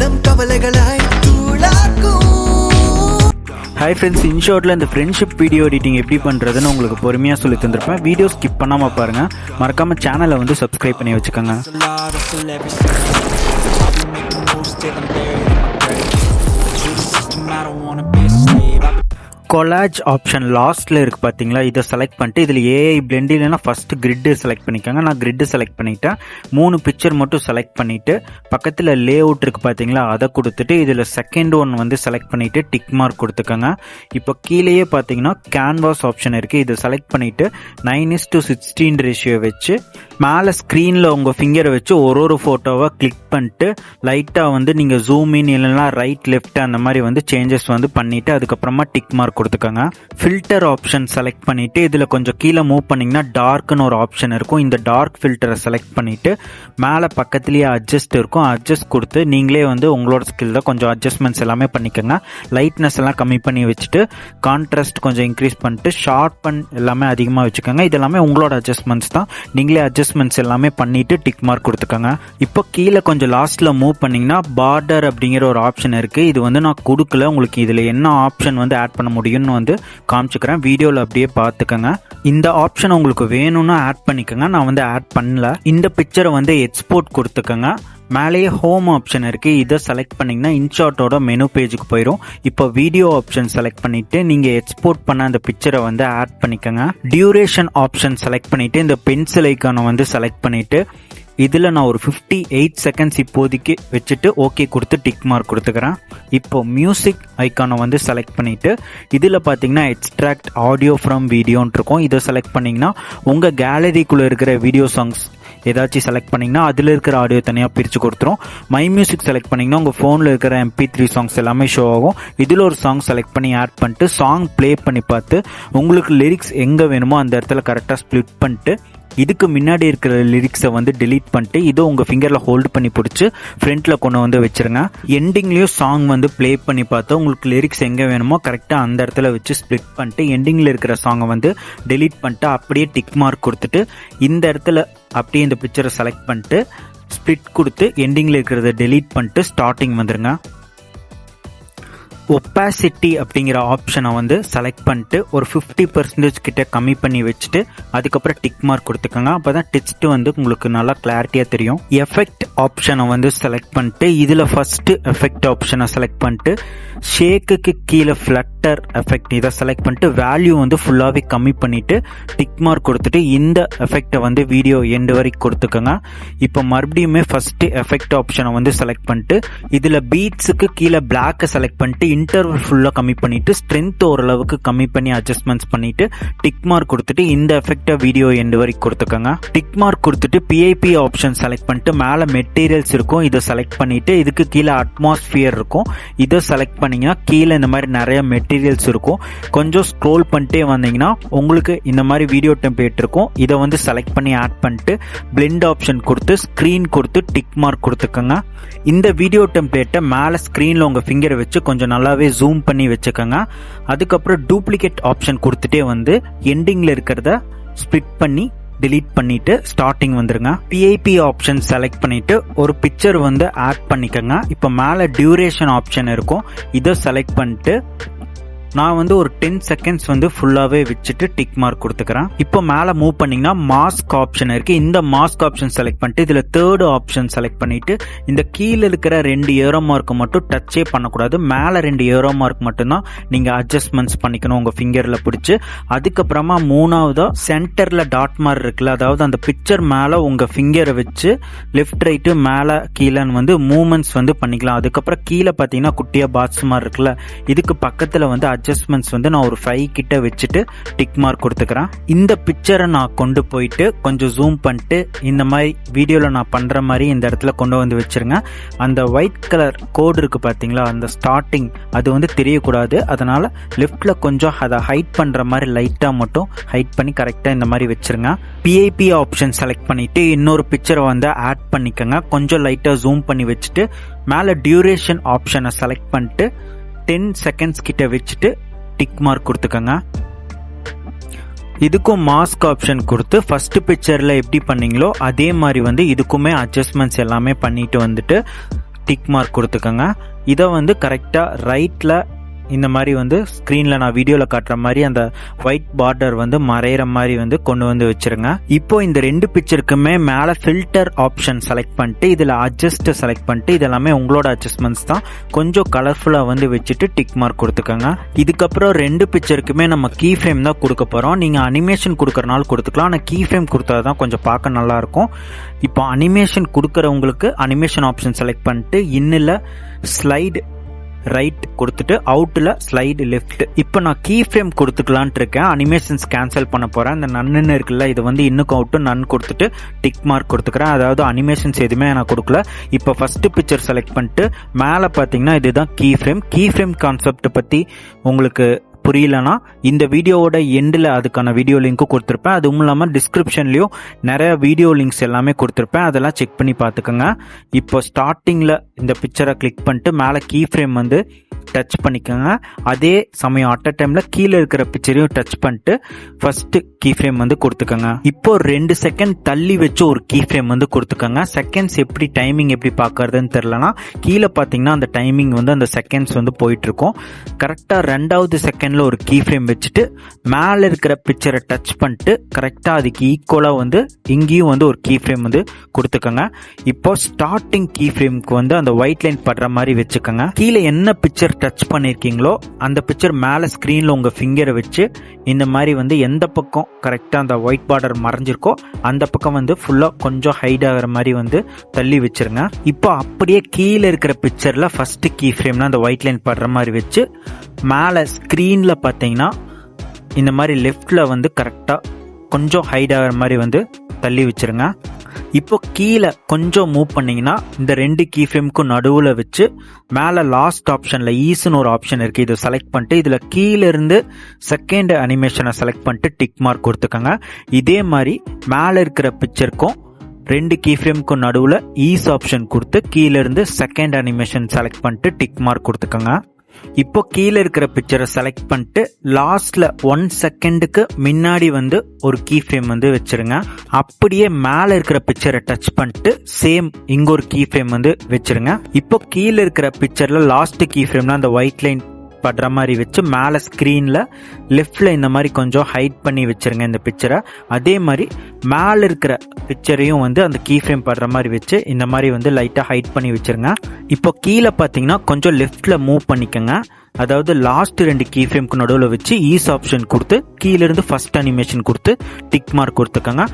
நம் கவலைகளாய் தூளாக்கும். Hi friends, இன்ஷார்ட்டில் இந்த friendship video editing எப்படி பண்ணுறதுன்னு உங்களுக்கு பொறுமையாக சொல்லி தந்திருப்பேன். வீடியோ ஸ்கிப் பண்ணாமல் பாருங்கள். மறக்காமல் சேனலை வந்து சப்ஸ்கிரைப் பண்ணி வச்சுக்கோங்க. கொலாஜ் ஆப்ஷன் லாஸ்ட்டில் இருக்குது பார்த்தீங்களா, இதை செலக்ட் பண்ணிட்டு இதில் ஏஐ பிளெண்ட் இல்லைன்னா ஃபஸ்ட்டு கிரிட்டு செலக்ட் பண்ணிக்கோங்க. நான் கிரிட்டு செலக்ட் பண்ணிவிட்டேன். 3 பிக்சர் மட்டும் செலக்ட் பண்ணிவிட்டு பக்கத்தில் லே அவுட் இருக்குது பார்த்தீங்களா, அதை கொடுத்துட்டு இதில் செகண்ட் ஒன் வந்து செலக்ட் பண்ணிவிட்டு டிக் மார்க் கொடுத்துக்கோங்க. இப்போ கீழேயே பார்த்தீங்கன்னா கேன்வாஸ் ஆப்ஷன் இருக்குது. இதை செலக்ட் பண்ணிவிட்டு 9:16 ரேஷியோ வச்சு மேலே ஸ்க்ரீனில் உங்கள் ஃபிங்கரை வச்சு ஒரு ஃபோட்டோவை கிளிக் பண்ணிட்டு லைட்டாக வந்து நீங்கள் ஜூம் இன் இல்லைன்னா ரைட் லெஃப்ட் அந்த மாதிரி வந்து சேஞ்சஸ் வந்து பண்ணிவிட்டு அதுக்கப்புறமா டிக் மார்க் கொடுத்துக்கோங்க. ஃபில்டர் ஆப்ஷன் செலக்ட் பண்ணிவிட்டு இதில் கொஞ்சம் கீழே மூவ் பண்ணிங்கன்னா டார்க்னு ஒரு ஆப்ஷன் இருக்கும். இந்த டார்க் ஃபில்டரை செலக்ட் பண்ணிவிட்டு மேலே பக்கத்துலேயே அட்ஜஸ்ட் இருக்கும். அட்ஜஸ்ட் கொடுத்து நீங்களே வந்து உங்களோட ஸ்கில் தான் கொஞ்சம் அட்ஜஸ்ட்மெண்ட்ஸ் எல்லாமே பண்ணிக்கோங்க. லைட்னஸ் எல்லாம் கம்மி பண்ணி வச்சுட்டு கான்ட்ராஸ்ட் கொஞ்சம் இன்க்ரீஸ் பண்ணிட்டு ஷார்ப்பன் எல்லாமே அதிகமாக வச்சுக்கோங்க. இது எல்லாமே உங்களோட அட்ஜஸ்ட்மெண்ட்ஸ் தான். நீங்களே அட்ஜஸ்ட்மெண்ட்ஸ் எல்லாமே பண்ணிவிட்டு டிக் மார்க் கொடுத்துக்கோங்க. இப்போ கீழே கொஞ்சம் லாஸ்ட்டில் மூவ் பண்ணிங்கன்னா பார்டர் அப்படிங்கிற ஒரு ஆப்ஷன் இருக்குது. இது வந்து நான் கொடுக்கல. உங்களுக்கு இதில் என்ன ஆப்ஷன் வந்து ஆட் பண்ண முடியும்னு வந்து காமிச்சுக்கிறேன். வீடியோவில் அப்படியே பார்த்துக்கோங்க. இந்த ஆப்ஷன் உங்களுக்கு வேணும்னா ஆட் பண்ணிக்கோங்க. நான் வந்து ஆட் பண்ணல. இந்த பிக்சரை வந்து எக்ஸ்போர்ட் கொடுத்துக்கோங்க. மேலேயே ஹோம் ஆப்ஷன் இருக்குது. இதை செலக்ட் பண்ணிங்கன்னா இன்ஷார்ட்டோட மெனு பேஜுக்கு போயிடும். இப்போ வீடியோ ஆப்ஷன் செலக்ட் பண்ணிவிட்டு நீங்கள் எக்ஸ்போர்ட் பண்ண அந்த பிக்சரை வந்து ஆட் பண்ணிக்கோங்க. டியூரேஷன் ஆப்ஷன் செலக்ட் பண்ணிவிட்டு இந்த பென்சில் ஐக்கானை வந்து செலக்ட் பண்ணிவிட்டு இதில் நான் ஒரு 58 செகண்ட்ஸ் இப்போதைக்கு வச்சுட்டு ஓகே கொடுத்து டிக் மார்க் கொடுத்துக்கிறேன். இப்போ மியூசிக் ஐக்கானை வந்து செலக்ட் பண்ணிவிட்டு இதில் பார்த்தீங்கன்னா எக்ஸ்ட்ராக்ட் ஆடியோ ஃப்ரம் வீடியோன்னு இருக்கும். இதை செலக்ட் பண்ணிங்கன்னா உங்கள் கேலரிக்குள்ளே இருக்கிற வீடியோ சாங்ஸ் ஏதாச்சும் செலக்ட் பண்ணிங்கன்னா அதில் இருக்கிற ஆடியோ தனியாக பிரித்து கொடுத்துரும். மை மியூசிக் செலக்ட் பண்ணிங்கன்னா உங்கள் ஃபோனில் இருக்கிற MP3 சாங்ஸ் எல்லாமே ஷோ ஆகும். இதில் ஒரு சாங் செலக்ட் பண்ணி ஆட் பண்ணிட்டு சாங் ப்ளே பண்ணி பார்த்து உங்களுக்கு லிரிக்ஸ் எங்கே வேணுமோ அந்த இடத்துல கரெக்டாக ஸ்ப்ளிட் பண்ணிட்டு இதுக்கு முன்னாடி இருக்கிற லிரிக்ஸை வந்து delete பண்ணிட்டு இதை உங்கள் ஃபிங்கரில் ஹோல்டு பண்ணி பிடிச்சி ஃப்ரண்ட்டில் கொண்டு வந்து வச்சுருங்க. எண்டிங்லேயும் சாங் வந்து ப்ளே பண்ணி பார்த்தா உங்களுக்கு லிரிக்ஸ் எங்கே வேணுமோ கரெக்டாக அந்த இடத்துல வச்சு ஸ்ப்ளிட் பண்ணிட்டு எண்டிங்கில் இருக்கிற சாங்கை வந்து delete பண்ணிட்டு அப்படியே டிக் மார்க் கொடுத்துட்டு இந்த இடத்துல அப்படியே இந்த பிக்சரை செலக்ட் பண்ணிட்டு ஸ்ப்ளிட் கொடுத்து எண்டிங்கில் இருக்கிறத delete பண்ணிட்டு ஸ்டார்டிங் வந்துடுங்க. ஒப்பாசிட்டி அப்படிங்கிற ஆப்ஷனை வந்து செலக்ட் பண்ணிட்டு ஒரு 50% கிட்ட கம்மி பண்ணி வச்சுட்டு அதுக்கப்புறம் டிக் மார்க் கொடுத்துக்கோங்க. அப்போ தான் டெக்ஸ்ட் வந்து உங்களுக்கு நல்லா கிளாரிட்டியாக தெரியும். எஃபெக்ட் ஆப்ஷனை வந்து செலக்ட் பண்ணிட்டு இதில் ஃபஸ்ட்டு எஃபெக்ட் ஆப்ஷனை செலக்ட் பண்ணிட்டு ஷேக்குக்கு கீழே ஃப்ளட்டர் எஃபெக்ட் இதை செலக்ட் பண்ணிட்டு வேல்யூ வந்து ஃபுல்லாகவே கம்மி பண்ணிவிட்டு டிக் மார்க் கொடுத்துட்டு இந்த எஃபெக்டை வந்து வீடியோ எண்டு வரைக்கும் கொடுத்துக்கோங்க. இப்போ மறுபடியுமே ஃபஸ்ட்டு எஃபெக்ட் ஆப்ஷனை வந்து செலக்ட் பண்ணிட்டு இதில் பீட்ஸுக்கு கீழே பிளாக்கை செலக்ட் பண்ணிட்டு இன்டர்வல் ஃபுல்லாக கம்மி பண்ணிட்டு ஸ்ட்ரென்த் ஓரளவுக்கு கம்மி பண்ணி அட்ஜஸ்ட்மெண்ட்ஸ் பண்ணிட்டு டிக் மார்க் கொடுத்துட்டு இந்த எஃபெக்டை வீடியோ எண்டு வரைக்கும் கொடுத்துக்கோங்க. டிக் மார்க் கொடுத்துட்டு PIP ஆப்ஷன் செலக்ட் பண்ணிட்டு மேலே மெட்டீரியல்ஸ் இருக்கும். இதை செலக்ட் பண்ணிட்டு இதுக்கு கீழே அட்மாஸ்பியர் இருக்கும். இதை செலக்ட் பண்ணீங்கன்னா கீழே இந்த மாதிரி நிறைய மெட்டீரியல்ஸ் இருக்கும். கொஞ்சம் ஸ்க்ரோல் பண்ணிட்டே வந்தீங்கன்னா உங்களுக்கு இந்த மாதிரி வீடியோ டெம்ப்ளேட் இருக்கும். இதை வந்து செலக்ட் பண்ணி ஆட் பண்ணிட்டு பிளெண்ட் ஆப்ஷன் கொடுத்து ஸ்க்ரீன் கொடுத்து டிக் மார்க் கொடுத்துக்கோங்க. இந்த வீடியோ டெம்ப்ளேட்டை மேலே ஸ்க்ரீனில் உங்கள் ஃபிங்கரை வச்சு கொஞ்சம் நல்லாவே ஜூம் பண்ணி வச்சுக்கோங்க. அதுக்கப்புறம் டூப்ளிகேட் ஆப்ஷன் கொடுத்துட்டே வந்து எண்டிங்கில் இருக்கிறத ஸ்ப்ளிட் பண்ணி delete பண்ணிட்டு ஸ்டார்டிங் வந்துருங்க. PIP ஆப்ஷன் செலக்ட் பண்ணிட்டு ஒரு பிக்சர் வந்து ஆட் பண்ணிக்கோங்க. இப்போ மேலே டியூரேஷன் ஆப்ஷன் இருக்கும். இதை செலக்ட் பண்ணிட்டு நான் வந்து ஒரு 10 செகண்ட்ஸ் வந்து ஃபுல்லாகவே வச்சுட்டு டிக் மார்க் கொடுத்துக்கிறேன். இப்போ மேலே மூவ் பண்ணிங்கன்னா மாஸ்க் ஆப்ஷன் இருக்குது. இந்த மாஸ்க் ஆப்ஷன் செலக்ட் பண்ணிட்டு இதில் தேர்டு ஆப்ஷன் செலக்ட் பண்ணிவிட்டு இந்த கீழே இருக்கிற 2 ஏரோ மார்க்கு மட்டும் டச்சே பண்ணக்கூடாது. மேலே 2 ஏரோ மார்க் மட்டும்தான் நீங்கள் அட்ஜஸ்ட்மெண்ட்ஸ் பண்ணிக்கணும் உங்கள் ஃபிங்கரில் பிடிச்சி. அதுக்கப்புறமா மூணாவதாக சென்டரில் டாட் மார்க் இருக்குல்ல, அதாவது அந்த பிக்சர் மேலே உங்கள் ஃபிங்கரை வச்சு லெஃப்ட் ரைட்டு மேலே கீழேன்னு வந்து மூமெண்ட்ஸ் வந்து பண்ணிக்கலாம். அதுக்கப்புறம் கீழே பார்த்தீங்கன்னா குட்டியாக பாட்ஸ் மாதிரி இருக்குல்ல, இதுக்கு பக்கத்தில் வந்து அட்ஜஸ்ட்மெண்ட்ஸ் வந்து நான் ஒரு 5 கிட்ட வச்சுட்டு டிக் மார்க் கொடுத்துக்கிறேன். இந்த பிக்சரை நான் கொண்டு போயிட்டு கொஞ்சம் ஜூம் பண்ணிட்டு இந்த மாதிரி வீடியோவில் நான் பண்ணுற மாதிரி இந்த இடத்துல கொண்டு வந்து வச்சுருங்க. அந்த ஒயிட் கலர் கோடு இருக்குது பார்த்தீங்களா, அந்த ஸ்டார்டிங் அது வந்து தெரியக்கூடாது. அதனால் லெஃப்டில் கொஞ்சம் அதை ஹைட் பண்ணுற மாதிரி லைட்டாக மட்டும் ஹைட் பண்ணி கரெக்டாக இந்த மாதிரி வச்சுருங்க. PIP ஆப்ஷன் செலக்ட் பண்ணிவிட்டு இன்னொரு பிக்சரை வந்து ஆட் பண்ணிக்கோங்க. கொஞ்சம் லைட்டாக ஜூம் பண்ணி வச்சுட்டு மேலே டியூரேஷன் ஆப்ஷனை செலக்ட் பண்ணிட்டு 10 செகண்ட்ஸ் கிட்ட வச்சுட்டு டிக் மார்க் கொடுத்துக்கோங்க. இதுக்கும் மாஸ்க் ஆப்ஷன் கொடுத்து ஃபர்ஸ்ட் பிக்சரில் எப்படி பண்ணீங்களோ அதே மாதிரி வந்து இதுக்குமே அட்ஜஸ்ட்மெண்ட்ஸ் எல்லாமே பண்ணிட்டு வந்துட்டு டிக் மார்க் கொடுத்துக்கோங்க. இதை வந்து கரெக்டாக ரைட்டில் இந்த மாதிரி வந்து ஸ்க்ரீனில் நான் வீடியோவில் காட்டுற மாதிரி அந்த ஒயிட் பார்டர் வந்து மறையிற மாதிரி வந்து கொண்டு வந்து வச்சிருங்க. இப்போ இந்த 2 பிக்சருக்குமே மேலே ஃபில்டர் ஆப்ஷன் செலக்ட் பண்ணிட்டு இதில் அட்ஜஸ்ட் செலக்ட் பண்ணிட்டு இதெல்லாமே உங்களோட அட்ஜஸ்ட்மெண்ட்ஸ் தான். கொஞ்சம் கலர்ஃபுல்லாக வந்து வச்சுட்டு டிக் மார்க் கொடுத்துக்கோங்க. இதுக்கப்புறம் 2 பிக்சருக்குமே நம்ம கீ ஃப்ரேம் தான் கொடுக்க போகிறோம். நீங்கள் அனிமேஷன் கொடுக்குறனால கொடுத்துக்கலாம், ஆனால் கீ ஃப்ரேம் கொடுத்தா தான் கொஞ்சம் பார்க்க நல்லாயிருக்கும். இப்போ அனிமேஷன் கொடுக்குறவங்களுக்கு அனிமேஷன் ஆப்ஷன் செலக்ட் பண்ணிட்டு இன்னில் ஸ்லைடு ரைட் கொடுத்துட்டு அவுட்டில் ஸ்லைடு லெஃப்ட். இப்போ நான் கீ ஃப்ரேம் கொடுத்துக்கலான்ட்டு இருக்கேன். அனிமேஷன்ஸ் கேன்சல் பண்ண போகிறேன். இந்த நன்னு இருக்குல்ல, இது வந்து இன்னும் அவுட்டு நன் கொடுத்துட்டு டிக் மார்க் கொடுத்துக்கிறேன். அதாவது அனிமேஷன்ஸ் எதுவுமே நான் கொடுக்கல. இப்போ ஃபர்ஸ்ட் பிக்சர் செலக்ட் பண்ணிட்டு மேலே பார்த்தீங்கன்னா இதுதான் key frame. Key frame concept பற்றி உங்களுக்கு புரியலனா இந்த வீடியோவோட எண்டில் அதுக்கான வீடியோ லிங்க்கும் கொடுத்துருப்பேன். அதுவும் இல்லாமல் டிஸ்கிரிப்ஷன்லேயும் நிறைய வீடியோ லிங்க்ஸ் எல்லாமே கொடுத்துருப்பேன். அதெல்லாம் செக் பண்ணி பார்த்துக்கோங்க. இப்போ ஸ்டார்டிங்கில் இந்த பிக்சரை கிளிக் பண்ணிட்டு மேலே கீ ஃப்ரேம் வந்து டச் பண்ணிக்கோங்க. அதே சமயம் அட் அ டைமில் கீழே இருக்கிற பிக்சரையும் டச் பண்ணிட்டு ஃபர்ஸ்ட் கீ ஃப்ரேம் வந்து கொடுத்துக்கோங்க. இப்போ 2 செகண்ட் தள்ளி வச்சு ஒரு கீ ஃப்ரேம் வந்து கொடுத்துக்கோங்க. செகண்ட்ஸ் எப்படி டைமிங் எப்படி பார்க்கறதுன்னு தெரிலனா கீழே பார்த்தீங்கன்னா அந்த டைமிங் வந்து அந்த செகண்ட்ஸ் வந்து போயிட்டு இருக்கும். கரெக்டாக 2வது செகண்ட் ஒரு கீ ஃப்ரேம் வச்சுட்டு மேல இருக்கிற பிக்சரை டச் பண்ணிட்டு கரெக்டா அதுக்கு ஈக்குவலா வந்து இங்கேயும் வந்து ஒரு கீ ஃப்ரேம் வந்து கொடுத்துக்கோங்க. இப்போ ஸ்டார்டிங் கீ ஃப்ரேம்க்கு வந்து அந்த ஒயிட் லைன் படுற மாதிரி வச்சுக்கோங்க. கீழே என்ன பிக்சர் டச் பண்ணிருக்கீங்களோ அந்த பிக்சர் மேல ஸ்கிரீன்ல உங்க ஃபிங்கரை வச்சு இந்த மாதிரி வந்து எந்த பக்கம் கரெக்டா அந்த ஒயிட் பார்டர் மறைஞ்சிருக்கோ அந்த பக்கம் வந்து ஃபுல்லா கொஞ்சம் ஹைட் ஆகிற மாதிரி வந்து தள்ளி வச்சிருங்க. இப்போ அப்படியே கீழே இருக்கிற பிக்சர்ல ஃபர்ஸ்ட் கீ ஃப்ரேம்னா அந்த ஒயிட் லைன் படுற மாதிரி வச்சு மேலே ஸ்க்ரீனில் பார்த்தீங்கன்னா இந்த மாதிரி லெஃப்டில் வந்து கரெக்டாக கொஞ்சம் ஹைட் ஆகிற மாதிரி வந்து தள்ளி வச்சுருங்க. இப்போ கீழே கொஞ்சம் மூவ் பண்ணிங்கன்னா இந்த 2 கீ ஃப்ரேமுக்கும் நடுவில் வச்சு மேலே லாஸ்ட் ஆப்ஷனில் ஈஸ்னு ஒரு ஆப்ஷன் இருக்குது. இதை செலக்ட் பண்ணிட்டு இதில் கீழே இருந்து செகண்ட் அனிமேஷனை செலக்ட் பண்ணிட்டு டிக் மார்க் கொடுத்துக்கோங்க. இதே மாதிரி மேலே இருக்கிற பிக்சருக்கும் 2 கீ ஃப்ரேமுக்கும் நடுவில் ஈஸ் ஆப்ஷன் கொடுத்து கீழே இருந்து செகண்ட் அனிமேஷன் செலக்ட் பண்ணிட்டு டிக் மார்க் கொடுத்துக்கோங்க. இப்போ கீழே இருக்கிற பிக்சரை செலக்ட் பண்ணிட்டு லாஸ்ட்ல 1 செகண்டுக்கு முன்னாடி வந்து ஒரு கீ ஃப்ரேம் வந்து வச்சிருங்க. அப்படியே மேல இருக்கிற பிக்சரை டச் பண்ணிட்டு சேம் இங்க ஒரு கீ ஃப்ரேம் வந்து வச்சிருங்க. இப்போ கீழே இருக்கிற பிக்சர்ல லாஸ்ட் கீ ஃப்ரேம்னா அந்த ஒயிட் லைன் படுற மாதிரி வச்சு மேலே ஸ்க்ரீனில் லெஃப்டில் இந்த மாதிரி கொஞ்சம் ஹைட் பண்ணி வச்சுருங்க இந்த பிக்சரை. அதே மாதிரி மேலே இருக்கிற பிக்சரையும் வந்து அந்த கீ ஃப்ரேம் படுற மாதிரி வச்சு இந்த மாதிரி வந்து லைட்டாக ஹைட் பண்ணி வச்சுருங்க. இப்போ கீழே பார்த்தீங்கன்னா கொஞ்சம் லெஃப்டில் மூவ் பண்ணிக்கோங்க. அதாவது லாஸ்ட் 2 கீ ஃப்ரேம்க்கு நடுவில் வச்சு ஈஸ் ஆப்ஷன் கொடுத்து கீழேருந்து ஃபர்ஸ்ட் அனிமேஷன் கொடுத்து டிக் மார்க் கொடுத்துக்கோங்க.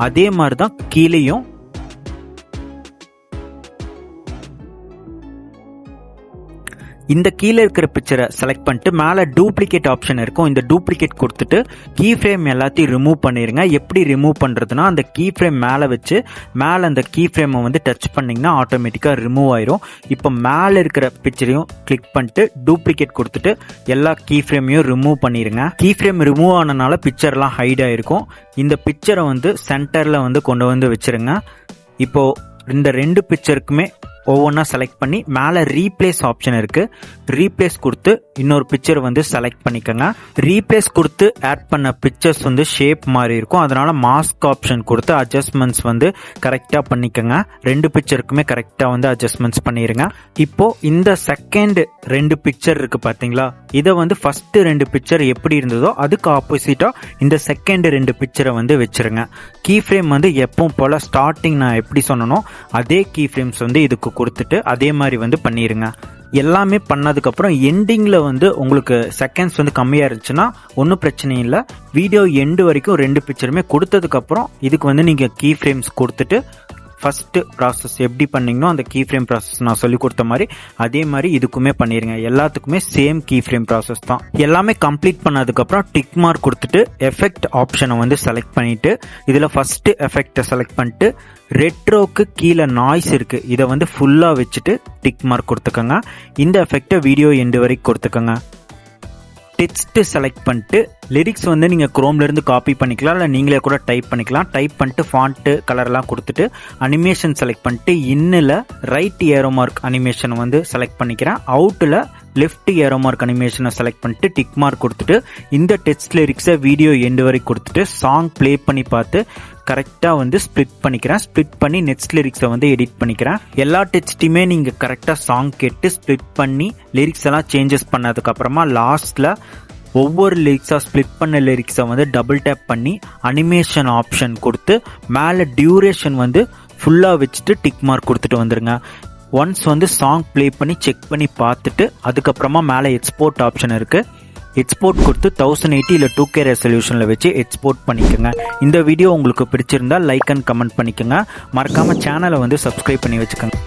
அதே மாதிரி தான் கீழேயும் இந்த கீழே இருக்கிற பிக்சரை செலக்ட் பண்ணிட்டு மேலே டூப்ளிகேட் ஆப்ஷன் இருக்கும். இந்த டூப்ளிகேட் கொடுத்துட்டு கீ ஃப்ரேம் எல்லாத்தையும் ரிமூவ் பண்ணிடுங்க. எப்படி ரிமூவ் பண்ணுறதுனா அந்த கீ ஃப்ரேம் மேலே வச்சு மேலே அந்த கீ ஃப்ரேமை வந்து டச் பண்ணிங்கன்னா ஆட்டோமேட்டிக்காக ரிமூவ் ஆயிரும். இப்போ மேலே இருக்கிற பிக்சரையும் கிளிக் பண்ணிட்டு டூப்ளிகேட் கொடுத்துட்டு எல்லா கீ ஃப்ரேமையும் ரிமூவ் பண்ணிடுங்க. கீ ஃப்ரேம் ரிமூவ் ஆனனால பிக்சர்லாம் ஹைட் ஆயிருக்கும். இந்த பிக்சரை வந்து சென்டரில் வந்து கொண்டு வந்து வச்சிருங்க. இப்போ இந்த 2 பிக்சருக்குமே ஒவ்வொன்றா செலக்ட் பண்ணி மேலே ரீப்ளேஸ் ஆப்ஷன் இருக்கு. ரீப்ளேஸ் கொடுத்து இன்னொரு பிக்சர் வந்து செலக்ட் பண்ணிக்கோங்க. ரீப்ளேஸ் கொடுத்து ஆட் பண்ண பிக்சர்ஸ் வந்து ஷேப் மாதிரி இருக்கும். அதனால மாஸ்க் ஆப்ஷன் கொடுத்து அட்ஜஸ்ட்மெண்ட்ஸ் வந்து கரெக்டாக பண்ணிக்கோங்க. 2 பிக்சருக்குமே கரெக்டாக வந்து அட்ஜஸ்ட்மெண்ட்ஸ் பண்ணிடுங்க. இப்போ இந்த செகண்ட் 2 பிக்சர் இருக்கு பார்த்தீங்களா, இதை வந்து ஃபர்ஸ்ட் 2 பிக்சர் எப்படி இருந்ததோ அதுக்கு ஆப்போசிட்டா இந்த செகண்ட் 2 பிக்சரை வந்து வச்சிருங்க. கீ ஃப்ரேம் வந்து எப்பவும் போல ஸ்டார்டிங் நான் எப்படி சொன்னனோ அதே கீ ஃப்ரேம்ஸ் வந்து இதுக்கு கொடுத்துட்டு அதே மாதிரி வந்து பண்ணிடுங்க. எல்லாமே பண்ணதுக்கப்புறம் எண்டிங்கில் வந்து உங்களுக்கு செகண்ட்ஸ் வந்து கம்மியாக இருந்துச்சுன்னா ஒன்றும் பிரச்சனை இல்லை. வீடியோ எண்டு வரைக்கும் 2 பிக்சருமே கொடுத்ததுக்கப்புறம் இதுக்கு வந்து நீங்கள் கீ ஃப்ரேம்ஸ் கொடுத்துட்டு ஃபர்ஸ்ட் ப்ராசஸ் எப்படி பண்ணீங்களோ அந்த கீ ஃப்ரேம் ப்ராசஸ் நான் சொல்லி கொடுத்த மாதிரி அதே மாதிரி இதுக்குமே பண்ணிடுங்க. எல்லாத்துக்குமே சேம் கீ ஃப்ரேம் ப்ராசஸ் தான். எல்லாமே கம்ப்ளீட் பண்ணதுக்கப்புறம் டிக் மார்க் கொடுத்துட்டு எஃபெக்ட் ஆப்ஷனை வந்து செலக்ட் பண்ணிட்டு இதில் ஃபர்ஸ்ட் எஃபெக்டை செலக்ட் பண்ணிட்டு ரெட்ரோக்கு கீழே நாய்ஸ் இருக்கு, இதை வந்து ஃபுல்லாக வச்சுட்டு டிக் மார்க் கொடுத்துக்கோங்க. இந்த எஃபெக்டை வீடியோ எண்டு வரைக்கும் கொடுத்துக்கோங்க. டெக்ஸ்ட் செலக்ட் பண்ணிட்டு லிரிக்ஸ் வந்து நீங்கள் குரோம்லேருந்து காப்பி பண்ணிக்கலாம், இல்லை நீங்களே கூட டைப் பண்ணிக்கலாம். டைப் பண்ணிட்டு ஃபாண்ட்டு கலர்லாம் கொடுத்துட்டு அனிமேஷன் செலக்ட் பண்ணிட்டு இன்னில் ரைட் ஏரோ மார்க் அனிமேஷன் வந்து செலக்ட் பண்ணிக்கிறேன். அவுட்டில் லெஃப்ட் ஏரோ மார்க் அனிமேஷனை செலக்ட் பண்ணிட்டு டிக் மார்க் கொடுத்துட்டு இந்த டெக்ஸ்ட் லிரிக்ஸை வீடியோ எண்டு வரை கொடுத்துட்டு சாங் ப்ளே பண்ணி பார்த்து கரெக்டாக வந்து ஸ்ப்ளிட் பண்ணிக்கிறேன். ஸ்ப்ளிட் பண்ணி நெக்ஸ்ட் லிரிக்ஸை வந்து எடிட் பண்ணிக்கிறேன். எல்லா டெக்ஸ்ட்டையுமே நீங்கள் கரெக்டாக சாங் கேட்டு ஸ்ப்ளிட் பண்ணி லிரிக்ஸ் எல்லாம் சேஞ்சஸ் பண்ணதுக்கப்புறமா லாஸ்ட்டில் ஒவ்வொரு லிரிக்ஸாக ஸ்ப்ளிட் பண்ண லிரிக்ஸை வந்து டபுள் டேப் பண்ணி அனிமேஷன் ஆப்ஷன் கொடுத்து மேலே டியூரேஷன் வந்து ஃபுல்லாக வச்சுட்டு டிக் மார்க் கொடுத்துட்டு வந்துடுங்க. ஒன்ஸ் வந்து சாங் ப்ளே பண்ணி செக் பண்ணி பார்த்துட்டு அதுக்கப்புறமா மேலே எக்ஸ்போர்ட் ஆப்ஷன் இருக்குது. எக்ஸ்போர்ட் கொடுத்து 1080 இல்லை 2K ரெசல்யூஷனில் வச்சு எக்ஸ்போர்ட் பண்ணிக்கோங்க. இந்த வீடியோ உங்களுக்கு பிடிச்சிருந்தா லைக் அண்ட் கமெண்ட் பண்ணிக்கோங்க. மறக்காமல் சேனலை வந்து சப்ஸ்கிரைப் பண்ணி வச்சுக்கோங்க.